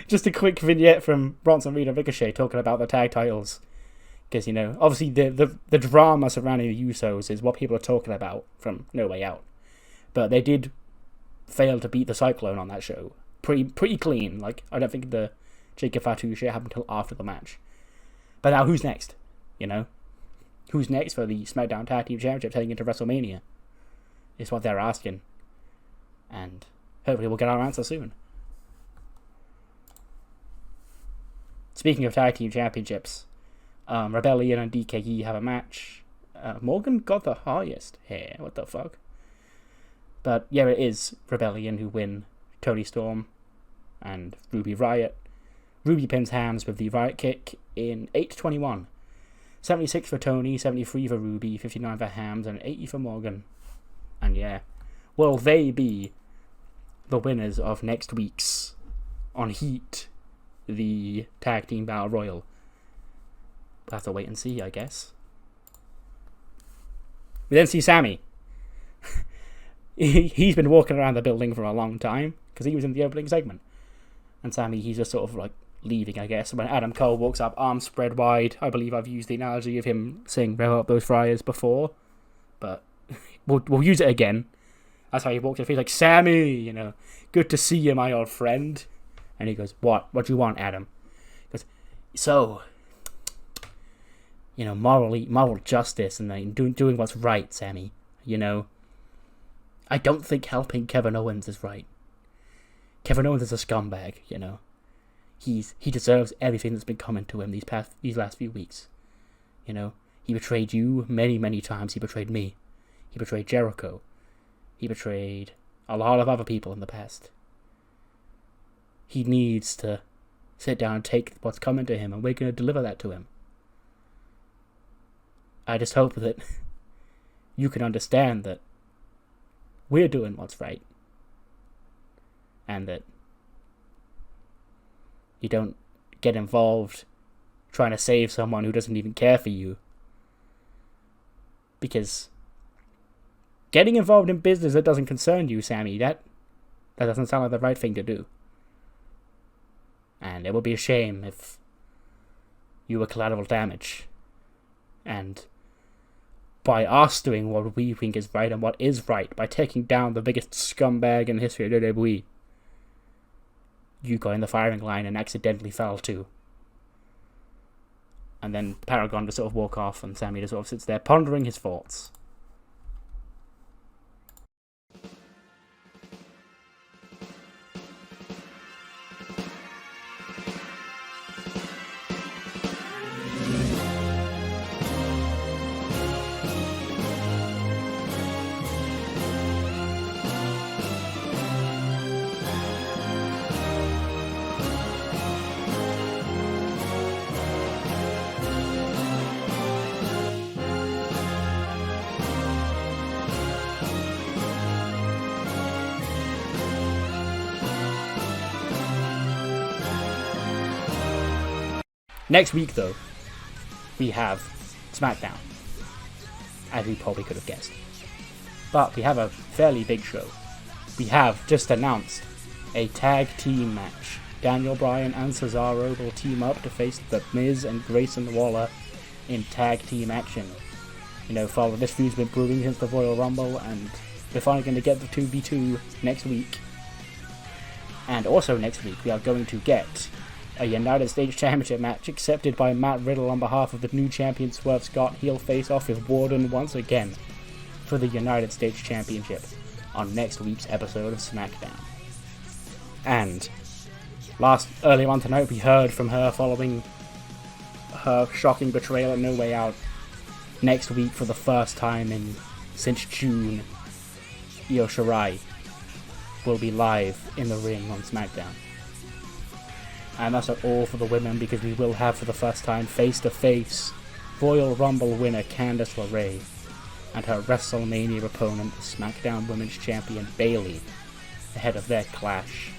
Just a quick vignette from Bronson Reed and Ricochet talking about the tag titles. Because, obviously the drama surrounding the Usos is what people are talking about from No Way Out. But they did fail to beat the Cyclone on that show. Pretty clean. I don't think the Jacob Fatu shit happened until after the match. But now who's next? Who's next for the SmackDown Tag Team Championship heading into WrestleMania? Is what they're asking. And hopefully we'll get our answer soon. Speaking of Tag Team Championships, Rebellion and DKE have a match. Morgan got the highest here. What the fuck? But yeah, it is Rebellion who win Toni Storm and Ruby Riott. Ruby pins Hams with the Riot Kick in 8:21. 76 for Tony, 73 for Ruby, 59 for Hams, and 80 for Morgan. And yeah, will they be the winners of next week's on Heat, the Tag Team Battle Royal? We'll have to wait and see, I guess. We then see Sammy. He's been walking around the building for a long time because he was in the opening segment. And Sammy, he's just sort of leaving, I guess. When Adam Cole walks up, arms spread wide. I believe I've used the analogy of him saying "rev up those fryers" before, but we'll use it again. That's how he walks in. He's like, Sammy, good to see you, my old friend. And he goes, what do you want, Adam? He goes, so, moral justice and doing what's right, Sammy. I don't think helping Kevin Owens is right. Kevin Owens is a scumbag, He deserves everything that's been coming to him these last few weeks. He betrayed you many, many times. He betrayed me. He betrayed Jericho. He betrayed a lot of other people in the past. He needs to sit down and take what's coming to him, and we're going to deliver that to him. I just hope that you can understand that we're doing what's right. And that you don't get involved trying to save someone who doesn't even care for you. Because getting involved in business that doesn't concern you, Sammy, that doesn't sound like the right thing to do. And it would be a shame if you were collateral damage. And by us doing what we think is right and what is right, by taking down the biggest scumbag in the history of WWE, you got in the firing line and accidentally fell too. And then Paragon just sort of walk off, and Sammy just sort of sits there pondering his thoughts. Next week, though, we have SmackDown, as we probably could have guessed. But we have a fairly big show. We have just announced a tag team match. Daniel Bryan and Cesaro will team up to face The Miz and Grayson Waller in tag team action. Follow this feud's been brewing since the Royal Rumble, and we're finally going to get the 2v2 next week. And also next week, we are going to get a United States Championship match accepted by Matt Riddle on behalf of the new champion Swerve Scott. He'll face off with Warden once again for the United States Championship on next week's episode of SmackDown. And earlier on tonight, we heard from her following her shocking betrayal at No Way Out. Next week, for the first time since June, Io Shirai will be live in the ring on SmackDown. And that's not all for the women, because we will have for the first time face-to-face Royal Rumble winner Candice LeRae and her WrestleMania opponent, the SmackDown Women's Champion Bayley, ahead of their clash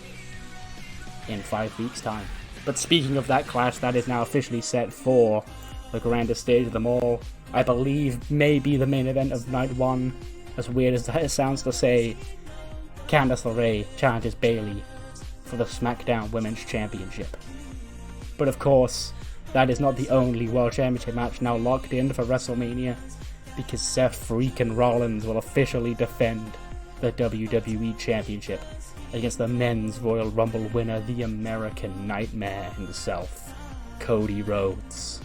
in 5 weeks' time. But speaking of that clash, that is now officially set for the grandest stage of them all. I believe maybe the main event of Night 1, as weird as it sounds to say. Candice LeRae challenges Bayley for the SmackDown Women's Championship. But of course, that is not the only World Championship match now locked in for WrestleMania, because Seth freaking Rollins will officially defend the WWE Championship against the Men's Royal Rumble winner, the American Nightmare himself, Cody Rhodes.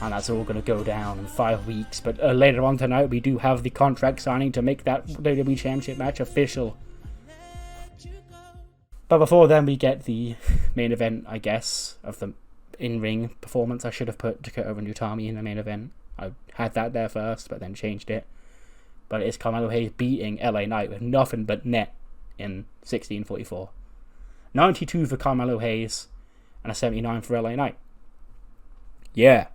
And that's all going to go down in 5 weeks. But later on tonight, we do have the contract signing to make that WWE Championship match official. But before then, we get the main event, I guess, of the in-ring performance. I should have put Dakota and Utami in the main event. I had that there first, but then changed it. But it's Carmelo Hayes beating LA Knight with nothing but net in 16:44. 92 for Carmelo Hayes, and a 79 for LA Knight. Yeah.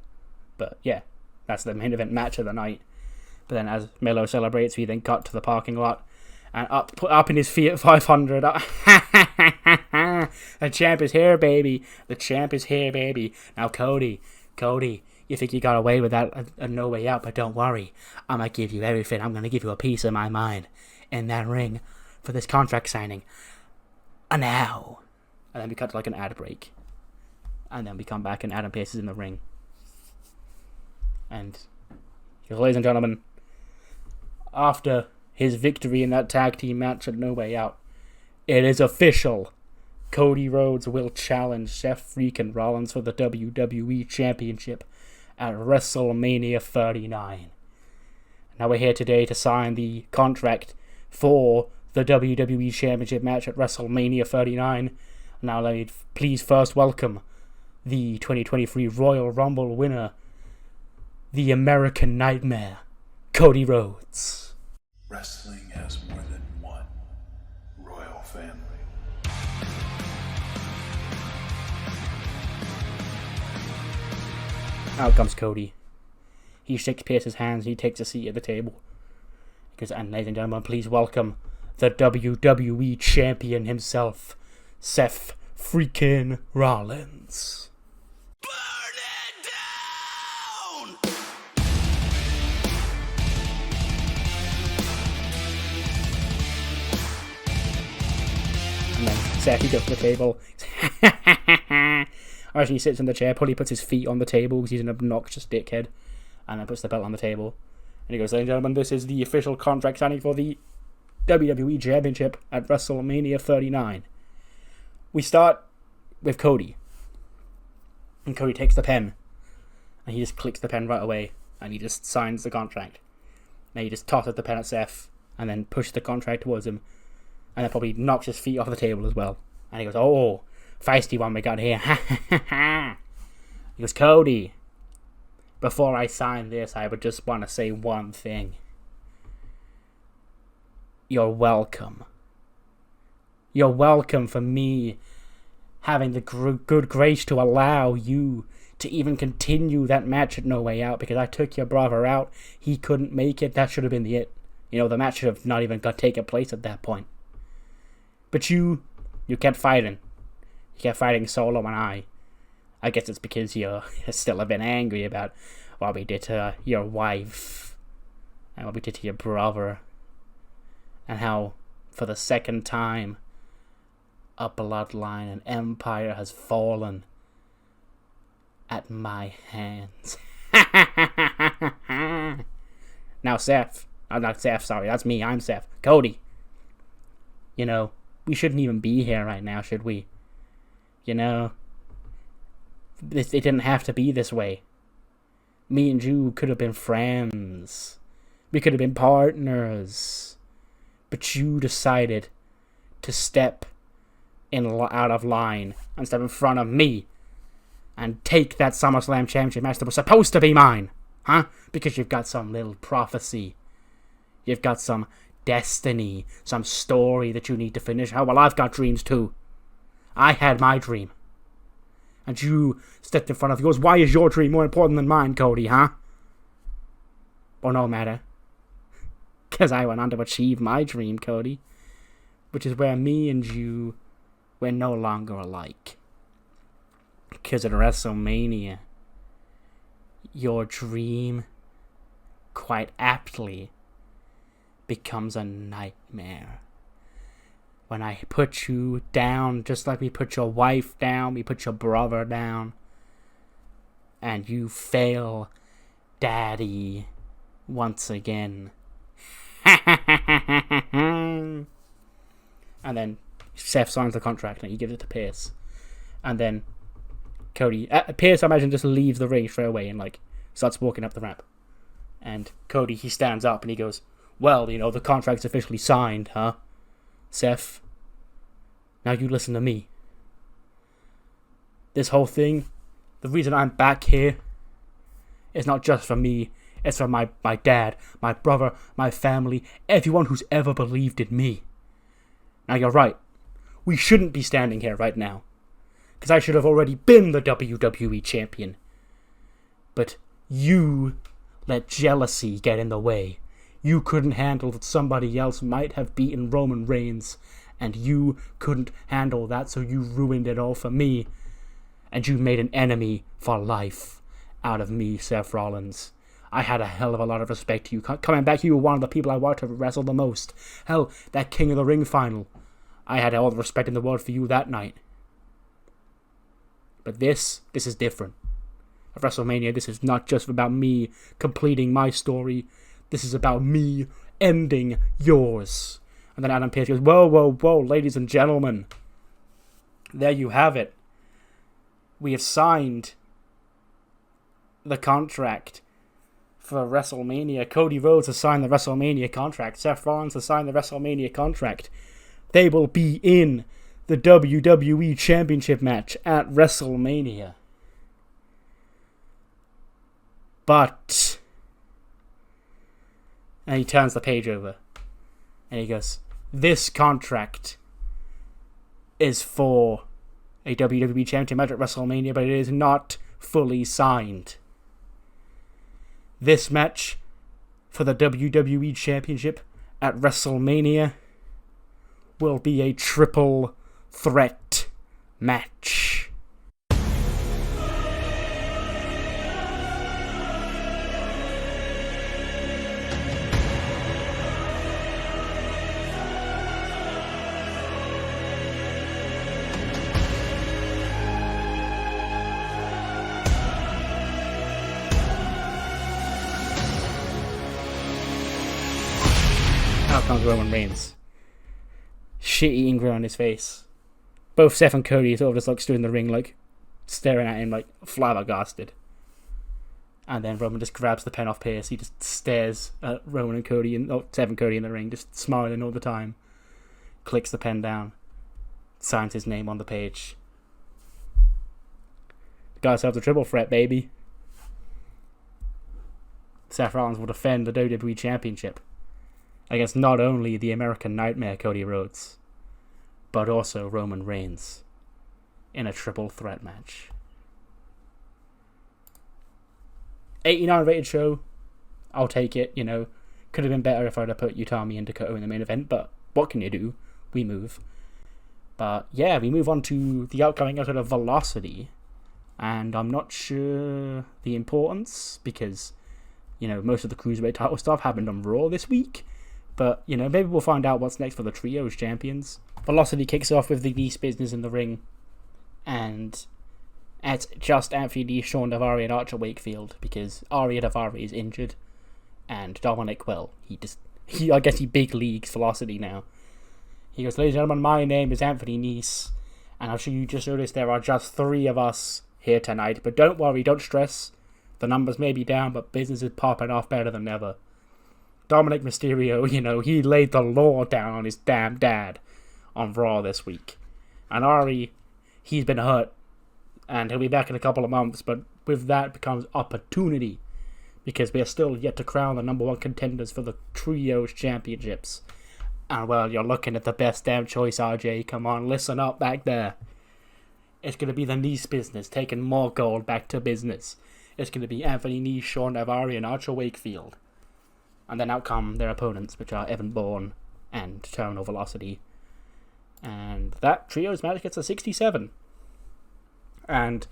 But yeah, that's the main event match of the night. But then as Melo celebrates, we then cut to the parking lot. And up in his Fiat 500. The champ is here, baby. The champ is here, baby. Now, Cody, you think you got away with that a No Way Out, but don't worry. I'm going to give you everything. I'm going to give you a piece of my mind in that ring for this contract signing. Now. And then we cut to like an ad break. And then we come back and Adam Pearce is in the ring. And, ladies and gentlemen, after his victory in that tag team match at No Way Out, it is official. Cody Rhodes will challenge Seth freaking Rollins for the WWE Championship at WrestleMania 39. Now we're here today to sign the contract for the WWE Championship match at WrestleMania 39. Now let me please first welcome the 2023 Royal Rumble winner, the American Nightmare, Cody Rhodes. Wrestling has more than one royal family. Out comes Cody. He shakes Pierce's hands and he takes a seat at the table. He goes, and ladies and gentlemen, please welcome the WWE Champion himself, Seth freaking Rollins. And then Seth, he goes to the table. Actually, he sits in the chair, probably puts his feet on the table because he's an obnoxious dickhead, and then puts the belt on the table. And he goes, ladies and gentlemen, this is the official contract signing for the WWE Championship at WrestleMania 39. We start with Cody. And Cody takes the pen, and he just clicks the pen right away, and he just signs the contract. Now he just tosses the pen at Seth, and then pushes the contract towards him, and then probably knocks his feet off the table as well. And he goes, oh, feisty one we got here. He goes, Cody, before I sign this, I would just want to say one thing. You're welcome. You're welcome for me having the good grace to allow you to even continue that match at No Way Out, because I took your brother out. He couldn't make it. That should have been it. The match should have not even taken place at that point. But you kept fighting. You kept fighting Solo and I guess it's because you're still a bit angry about what we did to your wife and what we did to your brother, and how for the second time a bloodline, an empire has fallen at my hands. Now Seth, I'm not Seth, sorry, that's me, I'm Seth. Cody. You know, we shouldn't even be here right now, should we? You know, it didn't have to be this way. Me and you could have been friends. We could have been partners. But you decided to step out of line and step in front of me and take that SummerSlam Championship match that was supposed to be mine. Huh? Because you've got some little prophecy. You've got some destiny, some story that you need to finish. Oh, well, I've got dreams too. I had my dream. And you stepped in front of yours. Why is your dream more important than mine, Cody, huh? Well, no matter. Because I went on to achieve my dream, Cody. Which is where me and you, we're no longer alike. Because at WrestleMania, your dream, quite aptly, becomes a nightmare. When I put you down, just like we put your wife down, we put your brother down, and you fail Daddy once again. And then Seth signs the contract and he gives it to Pierce. And then Cody, Pierce, I imagine, just leaves the ring straight away and like starts walking up the ramp. And Cody, he stands up and he goes, well, you know, the contract's officially signed, huh? Seth, now you listen to me. This whole thing, the reason I'm back here is not just for me, it's for my dad, my brother, my family, everyone who's ever believed in me. Now you're right, we shouldn't be standing here right now, because I should have already been the WWE champion. But you let jealousy get in the way. You couldn't handle that somebody else might have beaten Roman Reigns, and you couldn't handle that, so you ruined it all for me. And you made an enemy for life out of me, Seth Rollins. I had a hell of a lot of respect to you. Coming back, you were one of the people I wanted to wrestle the most. Hell, that King of the Ring final, I had all the respect in the world for you that night. But this is different. At WrestleMania, this is not just about me completing my story. This is about me ending yours. And then Adam Pearce goes, whoa, ladies and gentlemen. There you have it. We have signed the contract for WrestleMania. Cody Rhodes has signed the WrestleMania contract. Seth Rollins has signed the WrestleMania contract. They will be in the WWE Championship match at WrestleMania. But... and he turns the page over. And he goes, this contract is for a WWE Championship match at WrestleMania, but it is not fully signed. This match for the WWE Championship at WrestleMania will be a triple threat match. Out comes Roman Reigns. Shit-eating grin on his face. Both Seth and Cody sort of just like stood in the ring, like staring at him, like flabbergasted. And then Roman just grabs the pen off Pierce. He just stares at Roman and Cody, Seth and Cody in the ring, just smiling all the time. Clicks the pen down, signs his name on the page. Got ourselves a triple threat, baby. Seth Rollins will defend the WWE Championship against not only the American Nightmare Cody Rhodes, but also Roman Reigns in a triple threat match. 89 rated show. I'll take it, you know. Could have been better if I'd have put Utami and Dakota in the main event, but what can you do? We move. But yeah, we move on to the upcoming episode of Velocity. And I'm not sure the importance, because, you know, most of the Cruiserweight title stuff happened on Raw this week. But, you know, maybe we'll find out what's next for the Trios champions. Velocity kicks off with the Beast Business in the ring. And it's just Anthony D, Sean Daivari, and Archer Wakefield, because Arya Daivari is injured. And Dominic, well, I guess he big leagues Velocity now. He goes, ladies and gentlemen, my name is Anthony Nese, and I'm sure you just noticed there are just 3 of us here tonight, but don't worry, don't stress. The numbers may be down, but business is popping off better than ever. Dominic Mysterio, he laid the law down on his damn dad on Raw this week. And Ari, he's been hurt, and he'll be back in a couple of months, but with that becomes opportunity, because we are still yet to crown the number 1 contenders for the Trios Championships. And well, you're looking at the best damn choice, RJ. Come on, listen up back there. It's going to be the Nese business, taking more gold back to business. It's going to be Anthony Nese, Sean Navari, and Archer Wakefield. And then out come their opponents, which are Evan Bourne and Terminal Velocity. And that Trios match gets a 67. And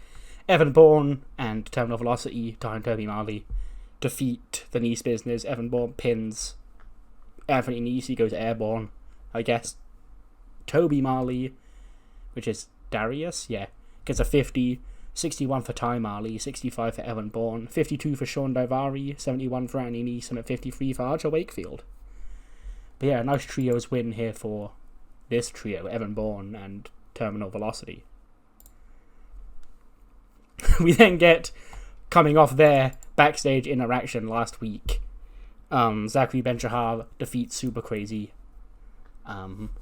Evan Bourne and Terminal Velocity, Ty and Toby Marley, defeat the Nese business. Evan Bourne pins Anthony Nese, he goes airborne, I guess. Toby Marley, which is Darius, gets a 50, 61 for Ty Marley, 65 for Evan Bourne, 52 for Sean Daivari, 71 for Anthony Nese, and 53 for Archer Wakefield. But a nice trios win here for this trio, Evan Bourne and Terminal Velocity. We then get, coming off their backstage interaction last week, Zachary Ben-Shahar defeats Super Crazy.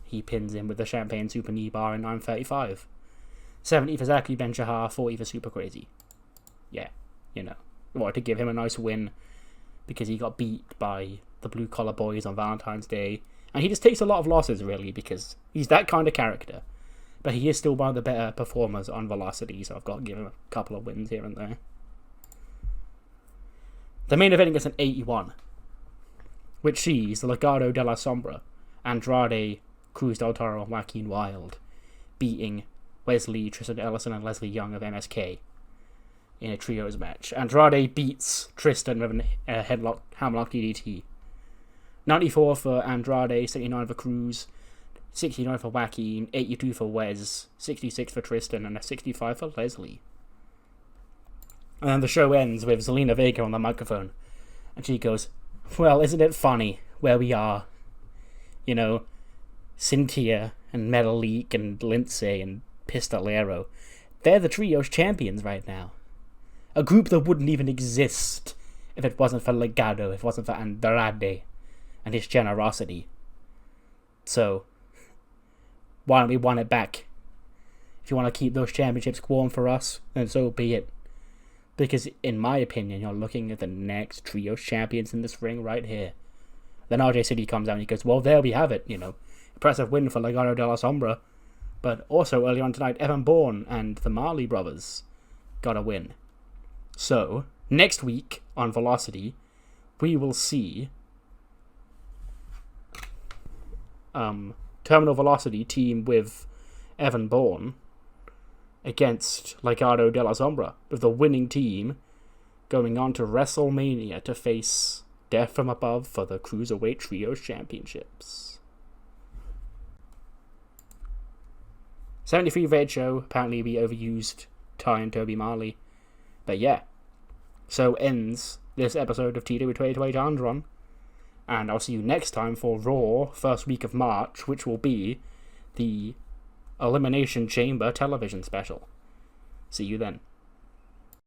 He pins him with the Champagne Super Knee Bar in 9:35. 70 for Zachary Ben-Shahar, 40 for Super Crazy. Wanted to give him a nice win because he got beat by the Blue Collar Boys on Valentine's Day. And he just takes a lot of losses, really, because he's that kind of character. But he is still one of the better performers on Velocity, so I've got to give him a couple of wins here and there. The main event gets an 81, which sees the Legado de la Sombra, Andrade, Cruz del Toro, and Joaquin Wilde beating Wes Lee, Tristan Ellison, and Leslie Young of MSK in a trios match. Andrade beats Tristan with a hammerlock DDT. 94 for Andrade, 79 for Cruz, 69 for Joaquin, 82 for Wes, 66 for Tristan, and a 65 for Leslie. And then the show ends with Zelina Vega on the microphone, and she goes, well, isn't it funny where we are? Cynthia and Metalik and Lindsay and Pistolero, they're the Trios champions right now. A group that wouldn't even exist if it wasn't for Legado, if it wasn't for Andrade and his generosity. So, why don't we want it back? If you want to keep those championships warm for us, then so be it. Because, in my opinion, you're looking at the next Trios champions in this ring right here. Then RJ City comes out and he goes, well, there we have it, Impressive win for Legado de la Sombra. But also, earlier on tonight, Evan Bourne and the Marley brothers got a win. So, next week on Velocity, we will see Terminal Velocity team with Evan Bourne against Legado de la Sombra, with the winning team going on to WrestleMania to face Death from Above for the Cruiserweight Trios Championships. 73 Red Show, apparently we overused Ty and Toby Marley. But so ends this episode of TEW 2020 Andron. And I'll see you next time for Raw, first week of March, which will be the Elimination Chamber television special. See you then.